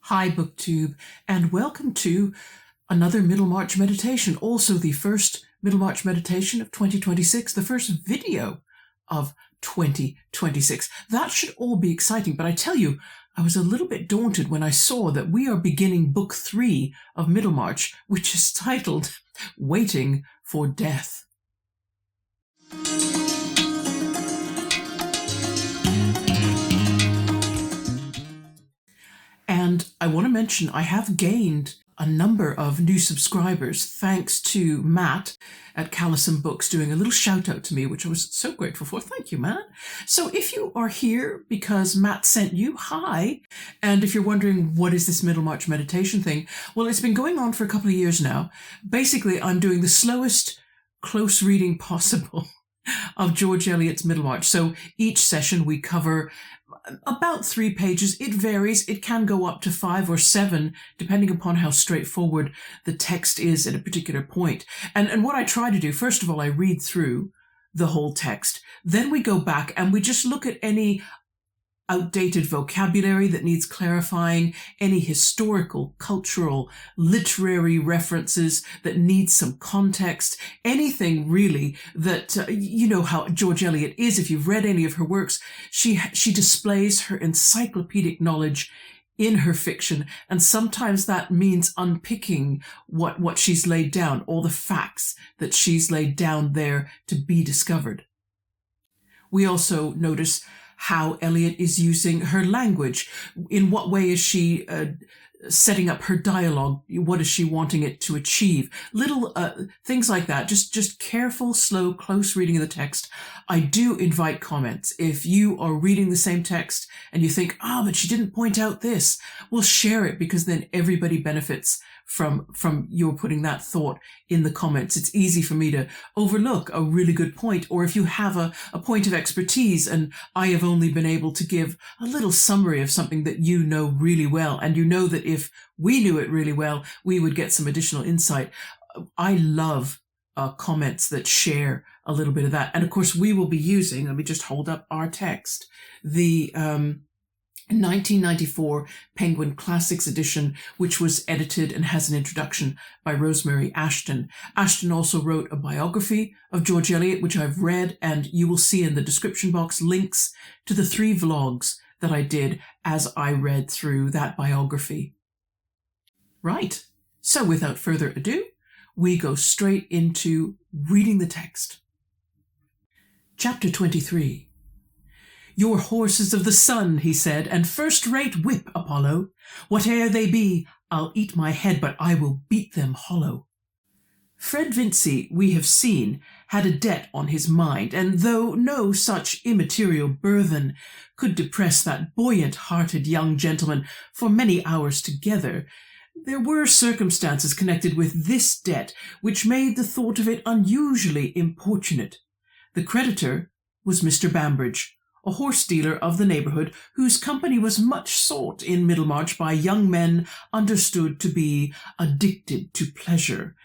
Hi, BookTube, and welcome to another Middlemarch meditation, also the first Middlemarch meditation of 2026, the first video of 2026. That should all be exciting, but I tell you, I was a little bit daunted when I saw that we are beginning Book 3 of Middlemarch, which is titled Waiting for Death. And I want to mention I have gained a number of new subscribers thanks to Matt at Callison Books doing a little shout out to me, which I was so grateful for. Thank you, Matt. So if you are here because Matt sent you, hi. And if you're wondering what is this Middlemarch meditation thing, well, it's been going on for a couple of years now. Basically, I'm doing the slowest close reading possible of George Eliot's Middlemarch. So each session we cover about 3 pages. It varies. It can go up to 5 or 7, depending upon how straightforward the text is at a particular point. And what I try to do, first of all, I read through the whole text. Then we go back and we just look at any outdated vocabulary that needs clarifying, any historical, cultural, literary references that need some context, anything really that, you know how George Eliot is. If you've read any of her works, she displays her encyclopedic knowledge in her fiction, and sometimes that means unpicking what she's laid down, all the facts that she's laid down there to be discovered. We also notice how Eliot is using her language. In what way is she setting up her dialogue? What is she wanting it to achieve? Little things like that. Just careful, slow, close reading of the text. I do invite comments. If you are reading the same text and you think, but she didn't point out this, well, share it, because then everybody benefits from your putting that thought in the comments. It's easy for me to overlook a really good point, or if you have a point of expertise and I have only been able to give a little summary of something that you know really well, and you know that if we knew it really well, we would get some additional insight. I love comments that share a little bit of that. And of course, we will be using, let me just hold up our text, the 1994 Penguin Classics edition, which was edited and has an introduction by Rosemary Ashton. Ashton also wrote a biography of George Eliot, which I've read, and you will see in the description box links to the 3 vlogs that I did as I read through that biography. Right, so without further ado, we go straight into reading the text. Chapter 23. Your horses of the sun, he said, and first-rate whip, Apollo. Whate'er they be, I'll eat my head, but I will beat them hollow. Fred Vincey, we have seen, had a debt on his mind, and though no such immaterial burthen could depress that buoyant-hearted young gentleman for many hours together, there were circumstances connected with this debt which made the thought of it unusually importunate. The creditor was Mr. Bambridge, a horse-dealer of the neighbourhood, whose company was much sought in Middlemarch by young men understood to be addicted to pleasure.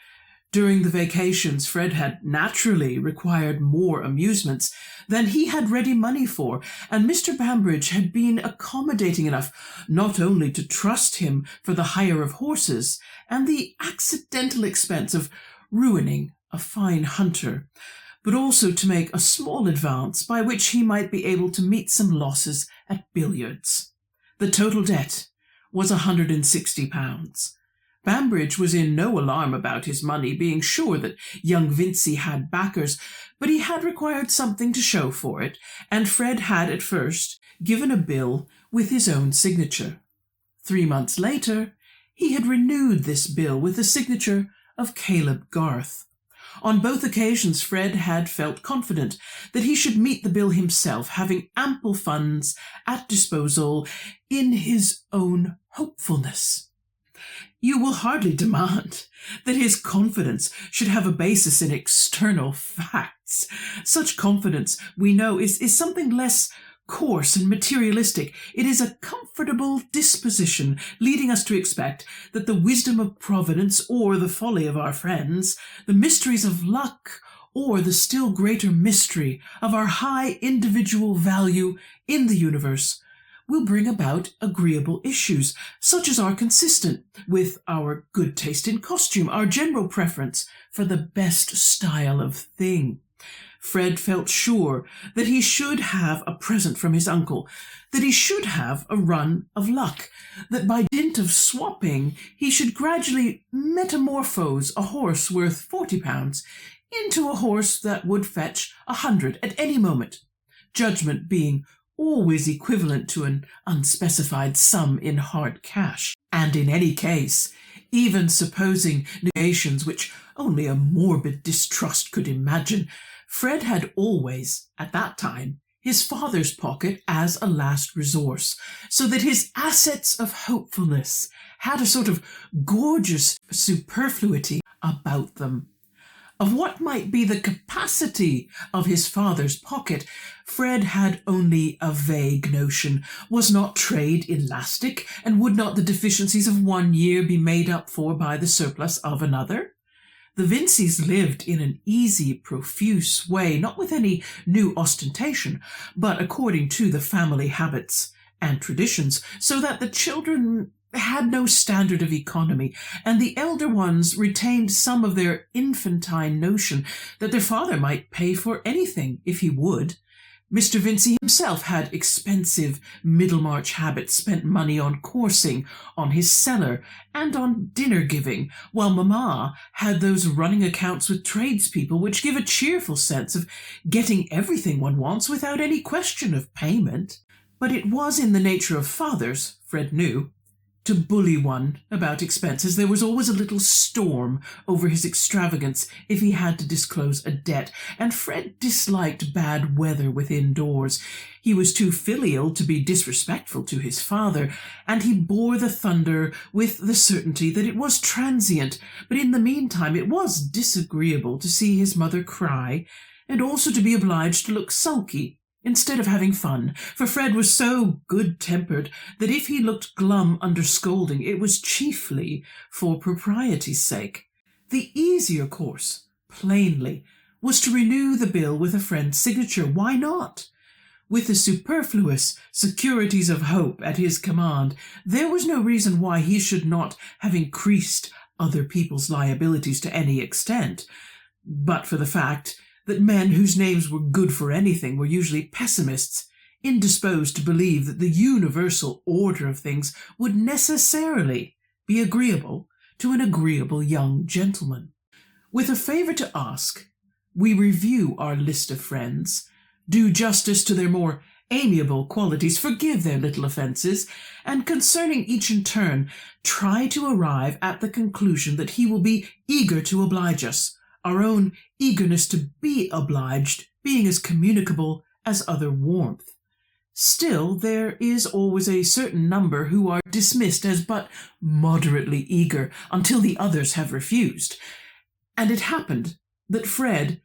During the vacations, Fred had naturally required more amusements than he had ready money for, and Mr. Bambridge had been accommodating enough not only to trust him for the hire of horses and the accidental expense of ruining a fine hunter, but also to make a small advance by which he might be able to meet some losses at billiards. The total debt was £160. Bambridge was in no alarm about his money, being sure that young Vincey had backers, but he had required something to show for it, and Fred had at first given a bill with his own signature. 3 months later, he had renewed this bill with the signature of Caleb Garth. On both occasions, Fred had felt confident that he should meet the bill himself, having ample funds at disposal in his own hopefulness. You will hardly demand that his confidence should have a basis in external facts. Such confidence, we know, is something less coarse and materialistic. It is a comfortable disposition, leading us to expect that the wisdom of Providence, or the folly of our friends, the mysteries of luck, or the still greater mystery of our high individual value in the universe, will bring about agreeable issues, such as are consistent with our good taste in costume, our general preference for the best style of thing. Fred felt sure that he should have a present from his uncle, that he should have a run of luck, that by dint of swapping he should gradually metamorphose a horse worth £40 into a horse that would fetch 100 at any moment, judgment being always equivalent to an unspecified sum in hard cash. And in any case, even supposing negations which only a morbid distrust could imagine, Fred had always, at that time, his father's pocket as a last resource, so that his assets of hopefulness had a sort of gorgeous superfluity about them. Of what might be the capacity of his father's pocket, Fred had only a vague notion. Was not trade elastic, and would not the deficiencies of one year be made up for by the surplus of another? The Vinceys lived in an easy, profuse way, not with any new ostentation, but according to the family habits and traditions, so that the children had no standard of economy, and the elder ones retained some of their infantine notion that their father might pay for anything if he would. Mr. Vincey himself had expensive Middlemarch habits, spent money on coursing, on his cellar, and on dinner-giving, while Mamma had those running accounts with tradespeople which give a cheerful sense of getting everything one wants without any question of payment. But it was in the nature of fathers, Fred knew, to bully one about expenses. There was always a little storm over his extravagance if he had to disclose a debt, and Fred disliked bad weather within doors. He was too filial to be disrespectful to his father, and he bore the thunder with the certainty that it was transient, but in the meantime it was disagreeable to see his mother cry, and also to be obliged to look sulky instead of having fun, for Fred was so good-tempered that if he looked glum under scolding, it was chiefly for propriety's sake. The easier course, plainly, was to renew the bill with a friend's signature. Why not? With the superfluous securities of hope at his command, there was no reason why he should not have increased other people's liabilities to any extent, but for the fact that men whose names were good for anything were usually pessimists, indisposed to believe that the universal order of things would necessarily be agreeable to an agreeable young gentleman. With a favour to ask, we review our list of friends, do justice to their more amiable qualities, forgive their little offences, and concerning each in turn, try to arrive at the conclusion that he will be eager to oblige us, our own eagerness to be obliged being as communicable as other warmth. Still, there is always a certain number who are dismissed as but moderately eager until the others have refused, and it happened that Fred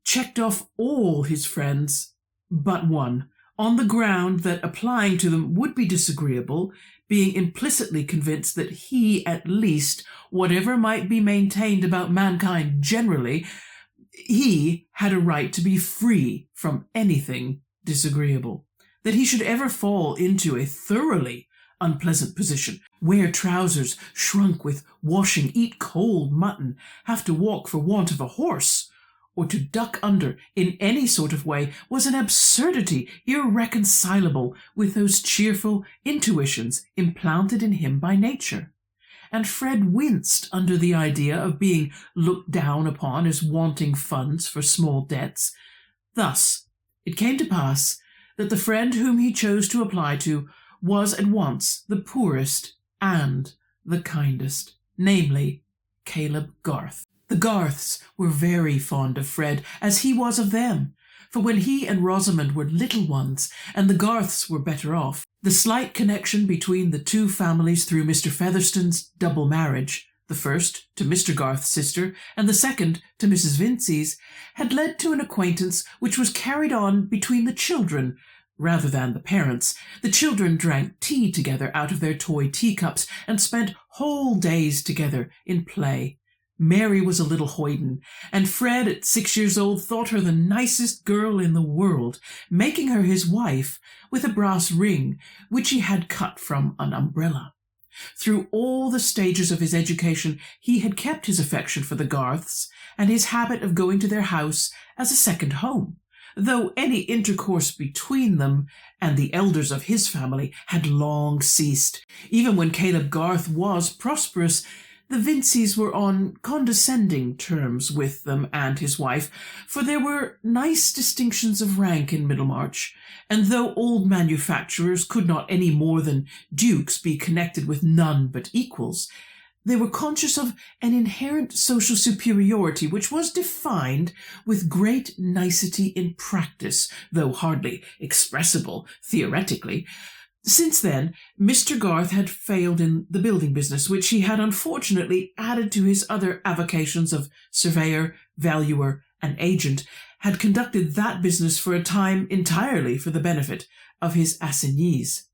checked off all his friends but one, on the ground that applying to them would be disagreeable, being implicitly convinced that he, at least, whatever might be maintained about mankind generally, he had a right to be free from anything disagreeable, that he should ever fall into a thoroughly unpleasant position, wear trousers shrunk with washing, eat cold mutton, have to walk for want of a horse, or to duck under in any sort of way, was an absurdity irreconcilable with those cheerful intuitions implanted in him by nature. And Fred winced under the idea of being looked down upon as wanting funds for small debts. Thus it came to pass that the friend whom he chose to apply to was at once the poorest and the kindest, namely Caleb Garth. The Garths were very fond of Fred, as he was of them, for when he and Rosamond were little ones, and the Garths were better off, the slight connection between the two families through Mr. Featherstone's double marriage, the first to Mr. Garth's sister, and the second to Mrs. Vincey's, had led to an acquaintance which was carried on between the children rather than the parents. The children drank tea together out of their toy teacups, and spent whole days together in play. Mary was a little hoyden, and Fred, at 6 years old, thought her the nicest girl in the world, making her his wife with a brass ring, which he had cut from an umbrella. Through all the stages of his education, he had kept his affection for the Garths and his habit of going to their house as a second home, though any intercourse between them and the elders of his family had long ceased. Even when Caleb Garth was prosperous, the Vinceys were on condescending terms with them and his wife, for there were nice distinctions of rank in Middlemarch, and though old manufacturers could not any more than dukes be connected with none but equals, they were conscious of an inherent social superiority which was defined with great nicety in practice, though hardly expressible theoretically. Since then, Mr. Garth had failed in the building business, which he had unfortunately added to his other avocations of surveyor, valuer, and agent, had conducted that business for a time entirely for the benefit of his assignees,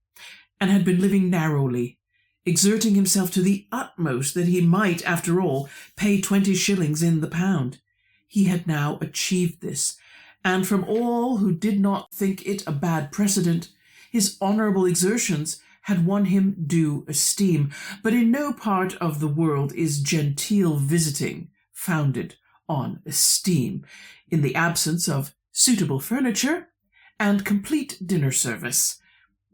and had been living narrowly, exerting himself to the utmost that he might, after all, pay 20 shillings in the pound. He had now achieved this, and from all who did not think it a bad precedent, his honourable exertions had won him due esteem, but in no part of the world is genteel visiting founded on esteem, in the absence of suitable furniture and complete dinner service.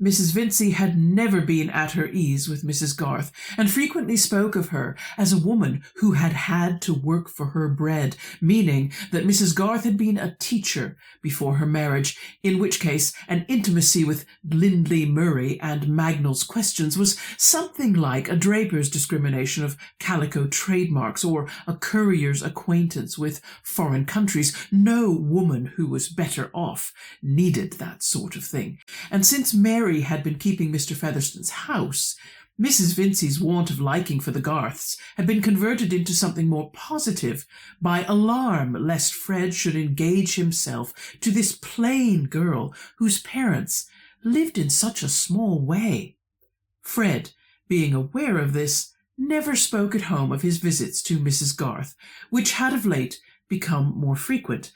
Mrs. Vincey had never been at her ease with Mrs. Garth, and frequently spoke of her as a woman who had had to work for her bread, meaning that Mrs. Garth had been a teacher before her marriage, in which case an intimacy with Lindley Murray and Magnall's questions was something like a draper's discrimination of calico trademarks or a courier's acquaintance with foreign countries. No woman who was better off needed that sort of thing, and since Mary had been keeping Mr. Featherstone's house, Mrs. Vincey's want of liking for the Garths had been converted into something more positive by alarm lest Fred should engage himself to this plain girl whose parents lived in such a small way. Fred, being aware of this, never spoke at home of his visits to Mrs. Garth, which had of late become more frequent,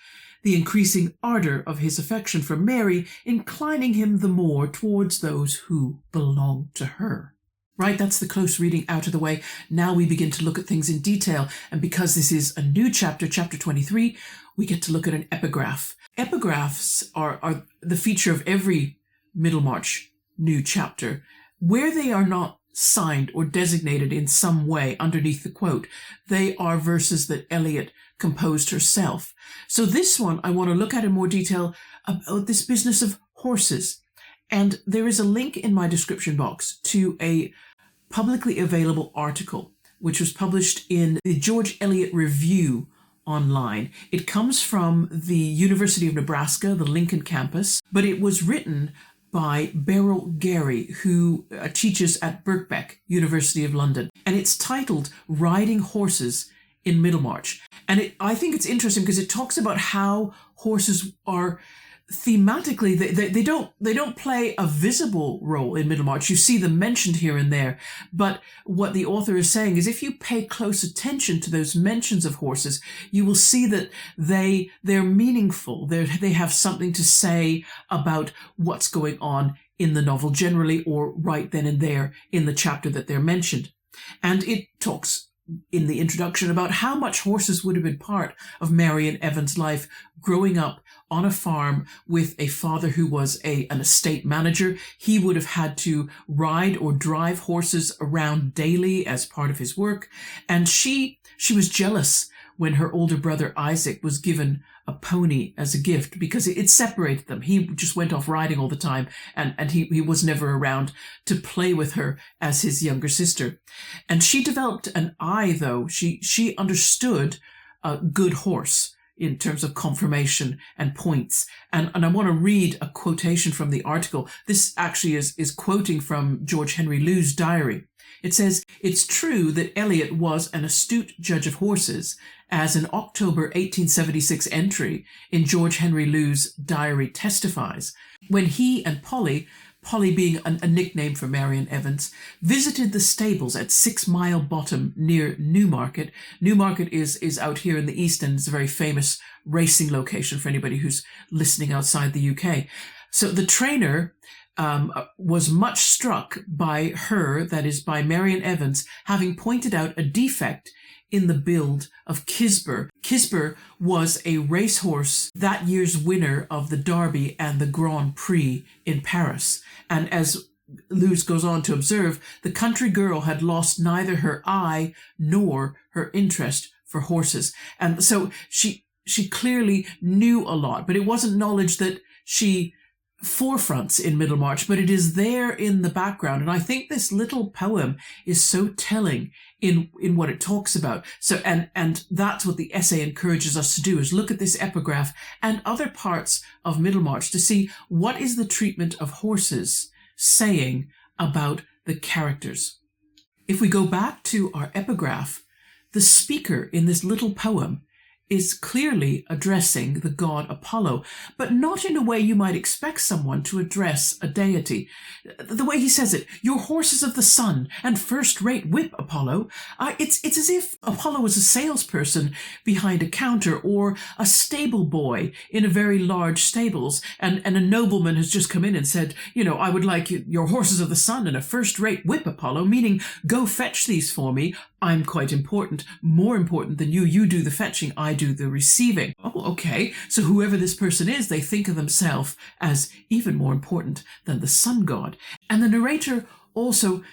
the increasing ardour of his affection for Mary inclining him the more towards those who belonged to her. Right, that's the close reading out of the way. Now we begin to look at things in detail, and because this is a new chapter, chapter 23, we get to look at an epigraph. Epigraphs are the feature of every Middlemarch new chapter. Where they are not signed or designated in some way underneath the quote, they are verses that Eliot composed herself. So this one I want to look at in more detail about this business of horses. And there is a link in my description box to a publicly available article which was published in the George Eliot Review online. It comes from the University of Nebraska, the Lincoln campus, but it was written by Beryl Gary, who teaches at Birkbeck, University of London. And it's titled Riding Horses in Middlemarch. And I think it's interesting because it talks about how horses are thematically, they don't play a visible role in Middlemarch. You see them mentioned here and there, but what the author is saying is if you pay close attention to those mentions of horses, you will see that they're meaningful. They have something to say about what's going on in the novel generally, or right then and there in the chapter that they're mentioned. And it talks in the introduction about how much horses would have been part of Mary and Evan's life growing up on a farm with a father who was an estate manager. He would have had to ride or drive horses around daily as part of his work. And she was jealous when her older brother Isaac was given a pony as a gift because it separated them. He just went off riding all the time, and he was never around to play with her as his younger sister. And she developed an eye, though. She understood a good horse in terms of conformation and points. And I want to read a quotation from the article. This actually is quoting from George Henry Lewes' diary. It says, "It's true that Eliot was an astute judge of horses, as an October 1876 entry in George Henry Lewes' diary testifies. When he and Polly Polly being a nickname for Marion Evans, visited the stables at 6 Mile Bottom near Newmarket. Newmarket is out here in the East End. It's a very famous racing location for anybody who's listening outside the UK. So the trainer was much struck by her, that is by Marion Evans, having pointed out a defect in the build of Kisber. Kisber was a racehorse, that year's winner of the Derby and the Grand Prix in Paris. And as Lewis goes on to observe, the country girl had lost neither her eye nor her interest for horses. And so she clearly knew a lot, but it wasn't knowledge that she forefronts in Middlemarch, but it is there in the background. And I think this little poem is so telling in what it talks about. So, and that's what the essay encourages us to do, is look at this epigraph and other parts of Middlemarch to see what is the treatment of horses saying about the characters. If we go back to our epigraph, the speaker in this little poem is clearly addressing the god Apollo, but not in a way you might expect someone to address a deity. The way he says it, "Your horses of the sun and first-rate whip, Apollo." It's as if Apollo was a salesperson behind a counter, or a stable boy in a very large stables, and a nobleman has just come in and said, "I would like your horses of the sun and a first-rate whip, Apollo," meaning, "Go fetch these for me. I'm quite important, more important than you. You do the fetching, I do the receiving." Oh, okay. So whoever this person is, they think of themselves as even more important than the sun god. And the narrator also,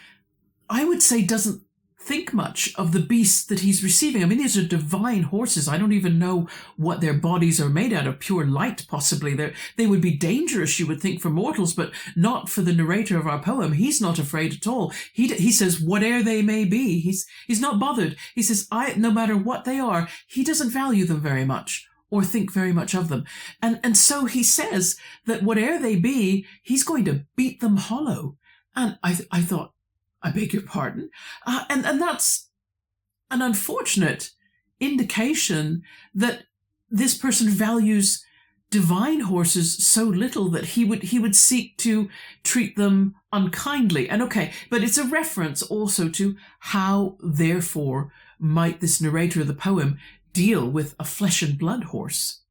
I would say, doesn't think much of the beasts that he's receiving. I mean, these are divine horses. I don't even know what their bodies are made out of. Pure light, possibly. They would be dangerous, you would think, for mortals, but not for the narrator of our poem. He's not afraid at all. He says, whate'er they may be. He's not bothered. He says, no matter what they are, he doesn't value them very much or think very much of them. And so he says that whate'er they be, he's going to beat them hollow. And I thought, I beg your pardon. And that's an unfortunate indication that this person values divine horses so little that he would seek to treat them unkindly. And okay, but it's a reference also to how, therefore, might this narrator of the poem deal with a flesh and blood horse.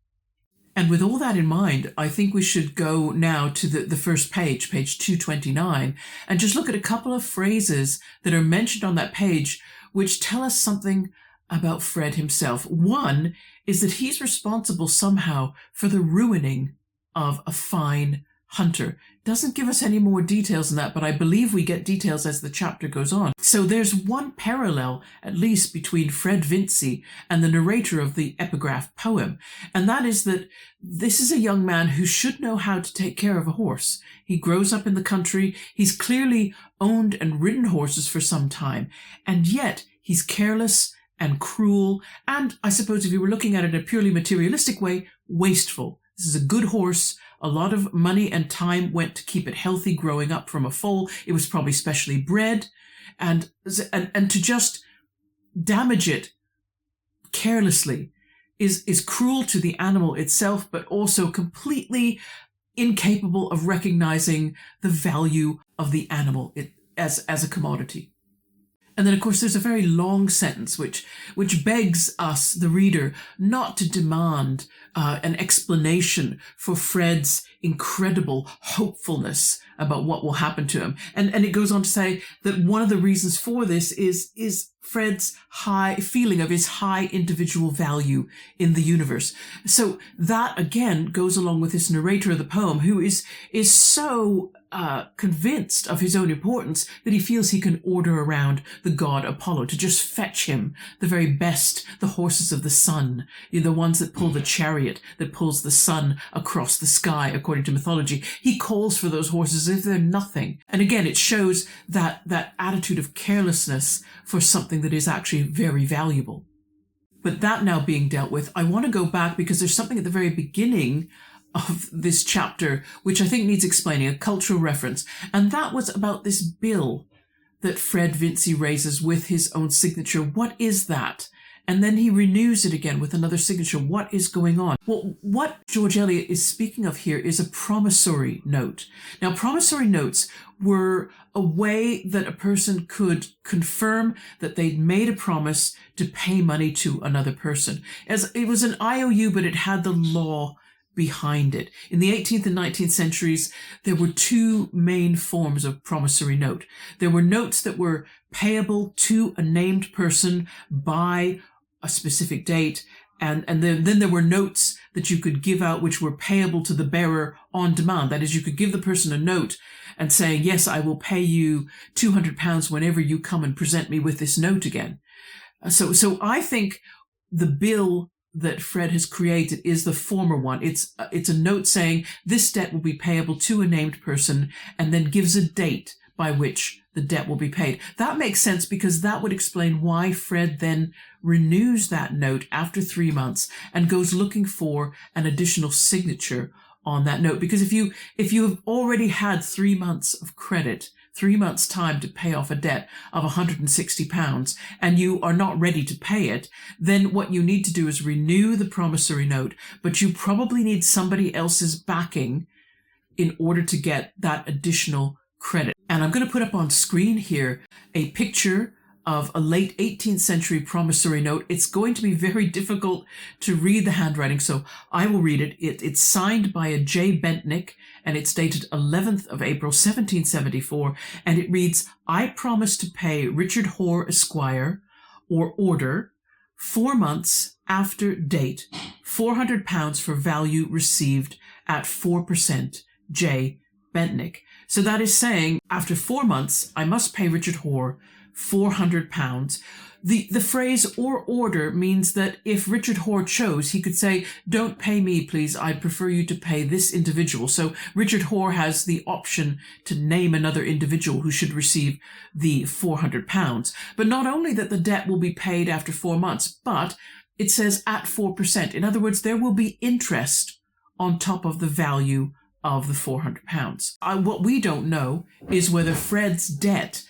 And with all that in mind, I think we should go now to the first page 229, and just look at a couple of phrases that are mentioned on that page which tell us something about Fred himself. One is that he's responsible somehow for the ruining of a fine hunter. Doesn't give us any more details than that, but I believe we get details as the chapter goes on. So there's one parallel, at least, between Fred Vincy and the narrator of the epigraph poem, and that is that this is a young man who should know how to take care of a horse. He grows up in the country. He's clearly owned and ridden horses for some time, and yet he's careless and cruel, and I suppose if you were looking at it in a purely materialistic way, wasteful. This is a good horse. A lot of money and time went to keep it healthy growing up from a foal. It was probably specially bred. And to just damage it carelessly is cruel to the animal itself, but also completely incapable of recognizing the value of the animal as a commodity. And then, of course, there's a very long sentence which begs us, the reader, not to demand an explanation for Fred's incredible hopefulness about what will happen to him. And it goes on to say that one of the reasons for this is Fred's high feeling of his high individual value in the universe. So that, again, goes along with this narrator of the poem, who is so convinced of his own importance that he feels he can order around the god Apollo to just fetch him the very best, the horses of the sun, the ones that pull the chariot that pulls the sun across the sky, according to mythology. He calls for those horses as if they're nothing. And again, it shows that attitude of carelessness for something that is actually very valuable. But that now being dealt with, I want to go back because there's something at the very beginning of this chapter which I think needs explaining, a cultural reference, and that was about this bill that Fred Vincy raises with his own signature. What is that? and then he renews it again with another signature. What is going on? Well, what George Eliot is speaking of here is a promissory note. Now, promissory notes were a way that a person could confirm that they'd made a promise to pay money to another person. As it was an IOU, but it had the law behind it. In the 18th and 19th centuries, there were two main forms of promissory note. There were notes that were payable to a named person by a specific date, and then there were notes that you could give out which were payable to the bearer on demand. That is, you could give the person a note and say, yes, I will pay you £200 whenever you come and present me with this note again. So I think the bill that Fred has created is the former one. It's a note saying this debt will be payable to a named person, and then gives a date by which the debt will be paid. That makes sense, because that would explain why Fred then renews that note after 3 months and goes looking for an additional signature on that note. Because if you have already had 3 months of credit, 3 months' time to pay off a debt of £160, and you are not ready to pay it, then what you need to do is renew the promissory note, but you probably need somebody else's backing in order to get that additional credit. And I'm going to put up on screen here a picture of a late 18th century promissory note. It's going to be very difficult to read the handwriting, so I will read it. It's signed by a J. Bentnick, and it's dated 11th of April, 1774, and it reads, I promise to pay Richard Hoare, Esquire, or order, 4 months after date, £400 for value received at 4%, J. Bentnick. So that is saying, after 4 months, I must pay Richard Hoare £400. The phrase or order means that if Richard Hoare chose, he could say, don't pay me, please. I'd prefer you to pay this individual. So Richard Hoare has the option to name another individual who should receive the £400. But not only that the debt will be paid after 4 months, but it says at 4%. In other words, there will be interest on top of the value of the £400. What we don't know is whether Fred's debt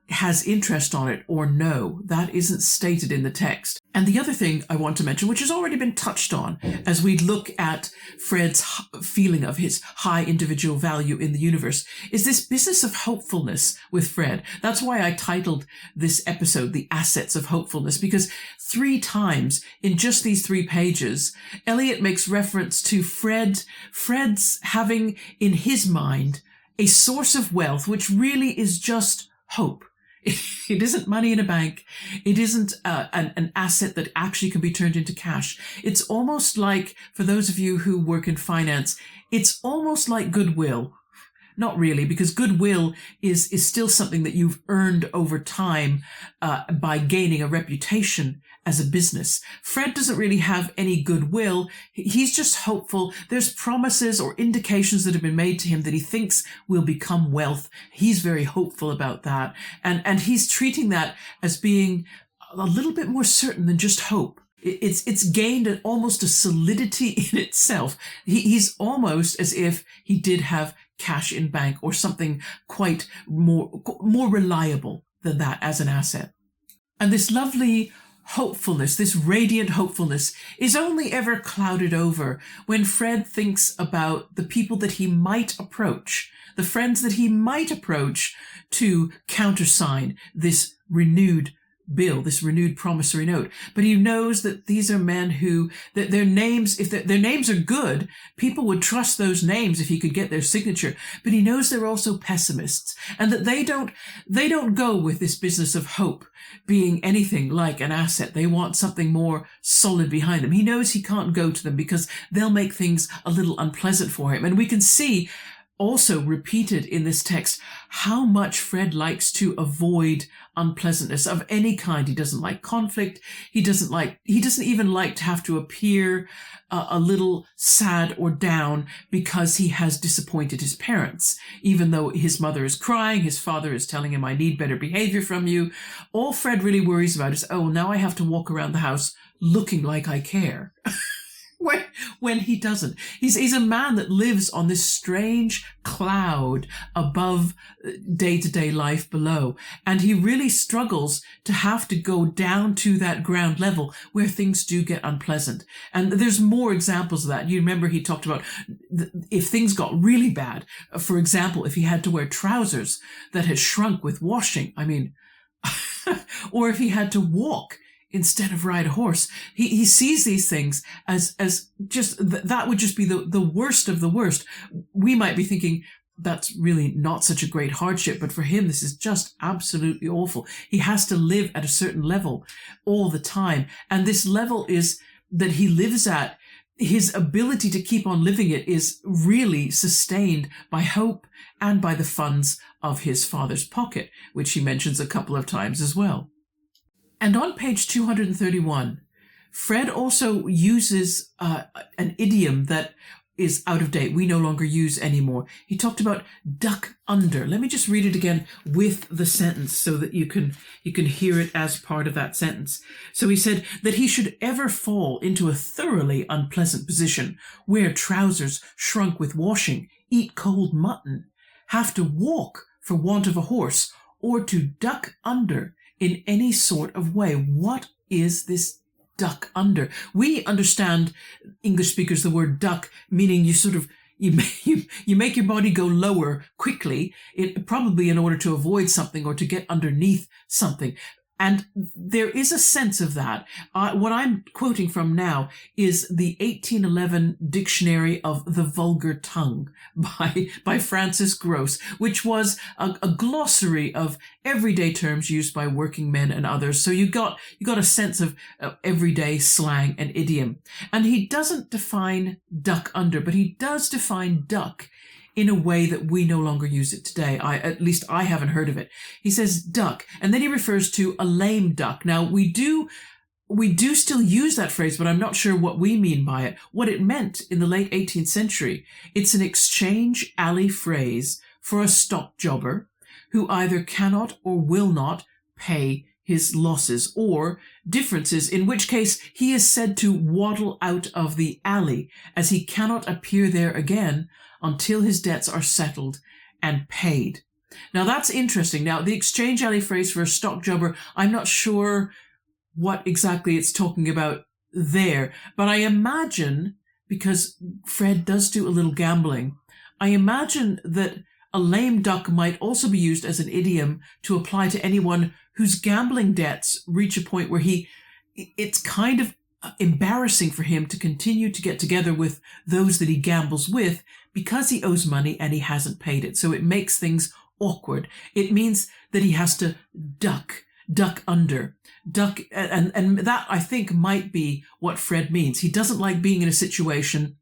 has interest on it or no. That isn't stated in the text. And the other thing I want to mention, which has already been touched on as we look at Fred's feeling of his high individual value in the universe, is this business of hopefulness with Fred. That's why I titled this episode The Assets of Hopefulness, because 3 times in just these 3 pages, Eliot makes reference to Fred's having in his mind a source of wealth which really is just hope. It isn't money in a bank. It isn't an asset that actually can be turned into cash. It's almost like, for those of you who work in finance, it's almost like goodwill. Not really, because goodwill is still something that you've earned over time by gaining a reputation as a business. Fred doesn't really have any goodwill. He's just hopeful. There's promises or indications that have been made to him that he thinks will become wealth. He's very hopeful about that. And he's treating that as being a little bit more certain than just hope. It's gained almost a solidity in itself. He's almost as if he did have cash in bank or something quite more reliable than that as an asset. And this lovely hopefulness, this radiant hopefulness, is only ever clouded over when Fred thinks about the people that he might approach, the friends that he might approach to countersign this renewed bill, this renewed promissory note. But he knows that these are men who, that their names, if their names are good, people would trust those names if he could get their signature. But he knows they're also pessimists, and that they don't go with this business of hope being anything like an asset. They want something more solid behind them. He knows he can't go to them because they'll make things a little unpleasant for him. And we can see also repeated in this text how much Fred likes to avoid unpleasantness of any kind. He doesn't like conflict. He doesn't even like to have to appear a little sad or down because he has disappointed his parents. Even though his mother is crying, his father is telling him, I need better behavior from you. All Fred really worries about is, oh, now I have to walk around the house looking like I care. when he doesn't. He's a man that lives on this strange cloud above day-to-day life below. And he really struggles to have to go down to that ground level where things do get unpleasant. And there's more examples of that. You remember he talked about if things got really bad, for example, if he had to wear trousers that had shrunk with washing, I mean, or if he had to walk instead of ride a horse. He sees these things as just, that would just be the worst of the worst. We might be thinking that's really not such a great hardship, but for him, this is just absolutely awful. He has to live at a certain level all the time. And this level is that he lives at, his ability to keep on living it is really sustained by hope and by the funds of his father's pocket, which he mentions a couple of times as well. And on page 231, Fred also uses an idiom that is out of date. We no longer use anymore. He talked about duck under. Let me just read it again with the sentence so that you can hear it as part of that sentence. So he said that he should ever fall into a thoroughly unpleasant position, wear trousers shrunk with washing, eat cold mutton, have to walk for want of a horse, or to duck under in any sort of way. What is this duck under? We understand, English speakers, the word duck meaning you sort of you make your body go lower quickly, probably in order to avoid something or to get underneath something. And there is a sense of that. What I'm quoting from now is the 1811 Dictionary of the Vulgar Tongue by Francis Grose, which was a glossary of everyday terms used by working men and others. So you got a sense of everyday slang and idiom. And he doesn't define duck under, but he does define duck in a way that we no longer use it today. At least I haven't heard of it. He says duck, and then he refers to a lame duck. Now, we do still use that phrase, but I'm not sure what we mean by it, what it meant in the late 18th century. It's an exchange alley phrase for a stock jobber who either cannot or will not pay his losses or differences, in which case he is said to waddle out of the alley, as he cannot appear there again until his debts are settled and paid. Now that's interesting. Now the exchange alley phrase for a stock jobber, I'm not sure what exactly it's talking about there, but I imagine, because Fred does do a little gambling, I imagine that a lame duck might also be used as an idiom to apply to anyone whose gambling debts reach a point where it's kind of embarrassing for him to continue to get together with those that he gambles with because he owes money and he hasn't paid it. So it makes things awkward. It means that he has to duck under, and that I think might be what Fred means. He doesn't like being in a situation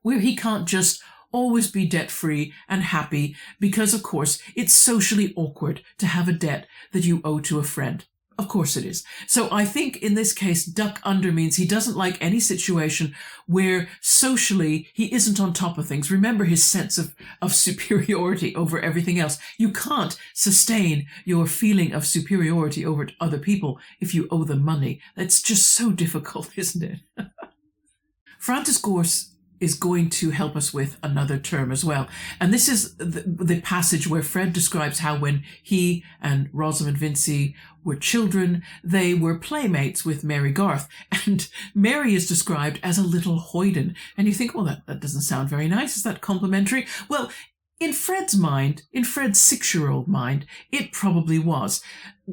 where he can't just always be debt-free and happy, because of course it's socially awkward to have a debt that you owe to a friend. Of course it is. So I think in this case, duck under means he doesn't like any situation where socially he isn't on top of things. Remember his sense of superiority over everything else. You can't sustain your feeling of superiority over other people if you owe them money. That's just so difficult, isn't it? Francis Grose is going to help us with another term as well. And this is the passage where Fred describes how when he and Rosamond Vincy were children, they were playmates with Mary Garth. And Mary is described as a little hoyden. And you think, well, that doesn't sound very nice. Is that complimentary? Well, in Fred's mind, in Fred's 6-year-old mind, it probably was.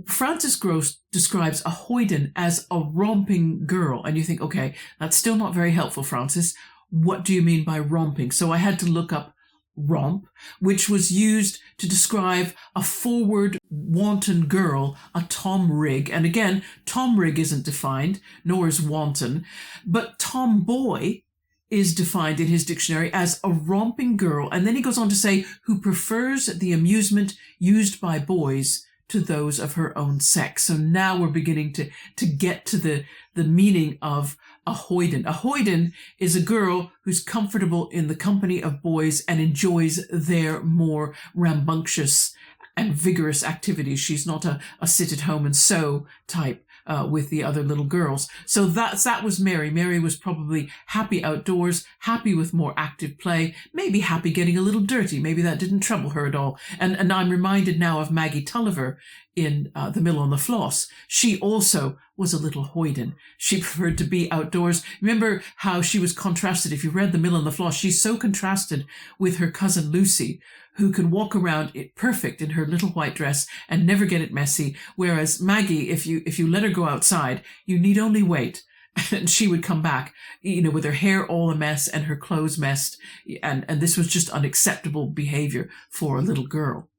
Francis Grose describes a hoyden as a romping girl. And you think, okay, that's still not very helpful, Francis. What do you mean by romping? So I had to look up romp, which was used to describe a forward, wanton girl, a tomrig. And again, tomrig isn't defined, nor is wanton, but tomboy is defined in his dictionary as a romping girl. And then he goes on to say, who prefers the amusement used by boys to those of her own sex. So now we're beginning to get to the meaning of a hoyden. A hoyden is a girl who's comfortable in the company of boys and enjoys their more rambunctious and vigorous activities. She's not a sit at home and sew type with the other little girls. So that was Mary. Mary was probably happy outdoors, happy with more active play, maybe happy getting a little dirty. Maybe that didn't trouble her at all. And I'm reminded now of Maggie Tulliver in The Mill on the Floss. She also was a little hoyden. She preferred to be outdoors. Remember how she was contrasted? If you read The Mill on the Floss, she's so contrasted with her cousin Lucy, who can walk around perfect in her little white dress and never get it messy. Whereas Maggie, if you let her go outside, you need only wait, and she would come back, with her hair all a mess and her clothes messed. And this was just unacceptable behavior for a little girl.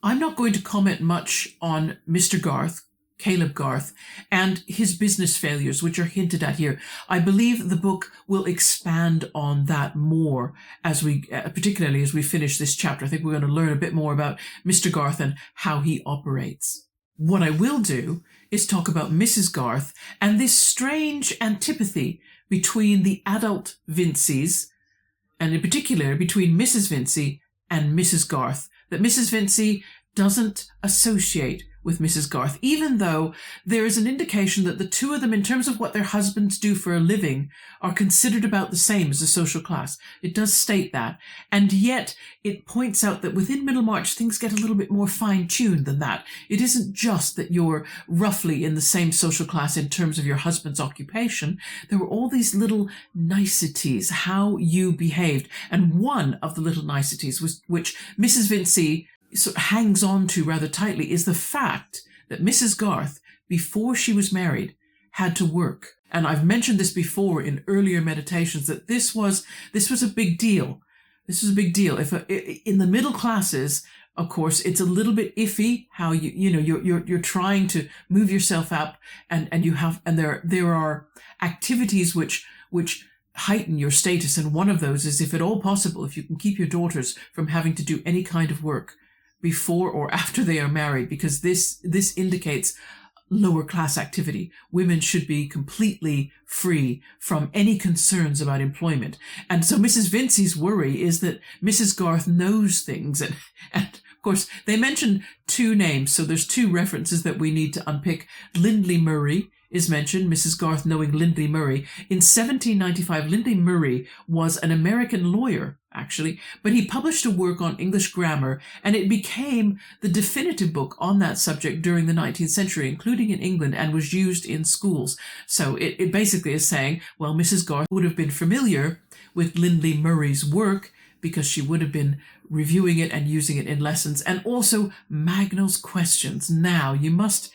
I'm not going to comment much on Mr. Garth, Caleb Garth, and his business failures, which are hinted at here. I believe the book will expand on that more particularly as we finish this chapter. I think we're going to learn a bit more about Mr. Garth and how he operates. What I will do is talk about Mrs. Garth and this strange antipathy between the adult Vinceys, and in particular between Mrs. Vincey and Mrs. Garth, that Mrs. Vincey doesn't associate with Mrs. Garth, even though there is an indication that the two of them, in terms of what their husbands do for a living, are considered about the same as a social class. It does state that. And yet it points out that within Middlemarch, things get a little bit more fine-tuned than that. It isn't just that you're roughly in the same social class in terms of your husband's occupation. There were all these little niceties, how you behaved. And one of the little niceties which Mrs. Vincey sort of hangs on to rather tightly is the fact that Mrs. Garth, before she was married, had to work. And I've mentioned this before in earlier meditations, that this was a big deal. This was a big deal. In the middle classes, of course, it's a little bit iffy how you're trying to move yourself up, and there are activities which heighten your status, and one of those is, if at all possible, if you can keep your daughters from having to do any kind of work before or after they are married, because this indicates lower class activity. Women should be completely free from any concerns about employment. And so Mrs. Vincey's worry is that Mrs. Garth knows things, and of course they mention two names, so there's two references that we need to unpick. Lindley Murray is mentioned, Mrs. Garth knowing Lindley Murray. In 1795, Lindley Murray was an American lawyer, actually, but he published a work on English grammar, and it became the definitive book on that subject during the 19th century, including in England, and was used in schools. So it basically is saying, well, Mrs. Garth would have been familiar with Lindley Murray's work because she would have been reviewing it and using it in lessons, and also Magnall's Questions. Now, you must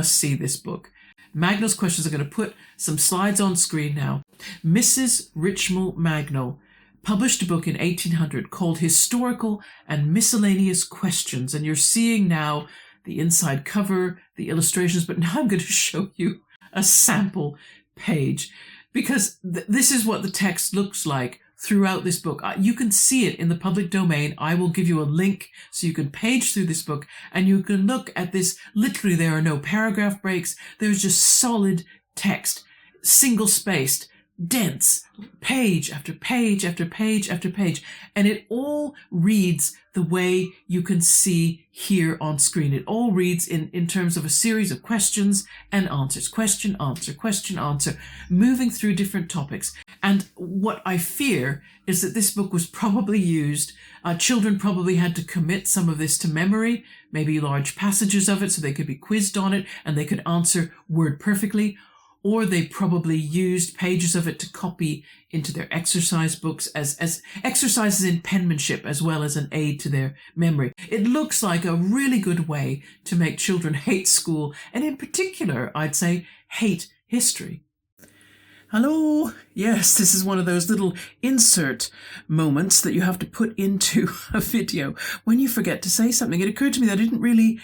see this book. Magnall's Questions. Are going to put some slides on screen now. Mrs. Richmal Magnall published a book in 1800 called Historical and Miscellaneous Questions, and you're seeing now the inside cover, the illustrations, but now I'm going to show you a sample page, because this is what the text looks like throughout this book. You can see it in the public domain. I will give you a link so you can page through this book and you can look at this. Literally, there are no paragraph breaks. There's just solid text, single-spaced, dense, page after page after page after page. And it all reads the way you can see here on screen. It all reads in terms of a series of questions and answers. Question, answer, question, answer, moving through different topics. And what I fear is that this book was probably used, children probably had to commit some of this to memory, maybe large passages of it so they could be quizzed on it and they could answer word perfectly, or they probably used pages of it to copy into their exercise books as exercises in penmanship as well as an aid to their memory. It looks like a really good way to make children hate school, and in particular, I'd say, hate history. Hello. Yes, this is one of those little insert moments that you have to put into a video when you forget to say something. It occurred to me that I didn't really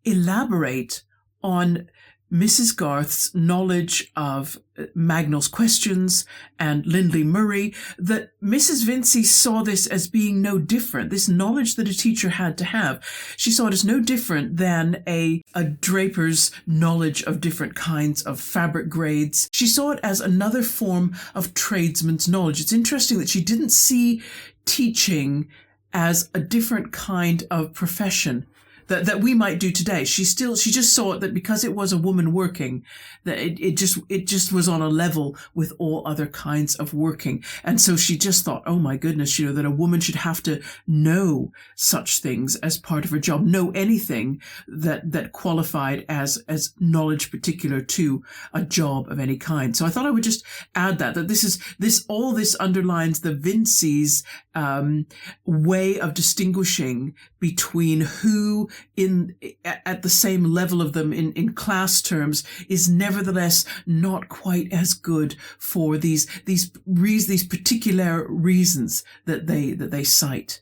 elaborate on Mrs. Garth's knowledge of Magnall's Questions and Lindley Murray, that Mrs. Vincey saw this as being no different. This knowledge that a teacher had to have, she saw it as no different than a draper's knowledge of different kinds of fabric grades. She saw it as another form of tradesman's knowledge. It's interesting that she didn't see teaching as a different kind of profession that we might do today. She just saw it that because it was a woman working, that it just was on a level with all other kinds of working. And so she just thought, oh my goodness, that a woman should have to know such things as part of her job, know anything that qualified as knowledge particular to a job of any kind. So I thought I would just add that all this underlines the Vincey's way of distinguishing between who at the same level of them in class terms is nevertheless not quite as good for these particular reasons that they cite.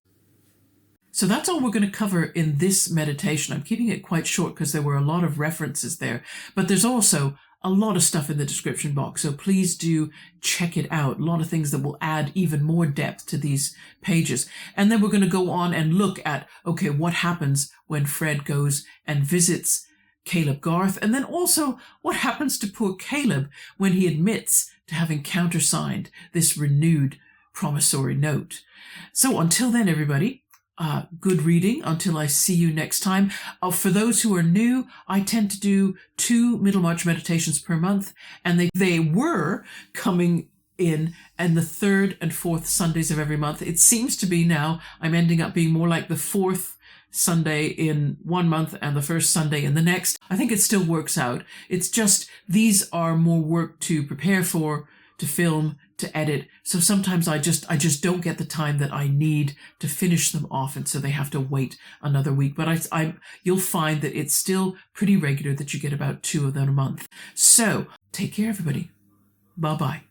So that's all we're going to cover in this meditation. I'm keeping it quite short because there were a lot of references there, but there's also a lot of stuff in the description box, so please do check it out. A lot of things that will add even more depth to these pages. And then we're going to go on and look at, okay, what happens when Fred goes and visits Caleb Garth, and then also what happens to poor Caleb when he admits to having countersigned this renewed promissory note. So until then, everybody, good reading until I see you next time. For those who are new, I tend to do 2 Middlemarch meditations per month, and they were coming in the 3rd and 4th Sundays of every month. It seems to be now I'm ending up being more like the 4th Sunday in one month and the 1st Sunday in the next. I think it still works out. It's just these are more work to prepare for, to film, to edit. So sometimes I just don't get the time that I need to finish them off, and so they have to wait another week. But you'll find that it's still pretty regular that you get about 2 of them a month. So take care, everybody. Bye-bye.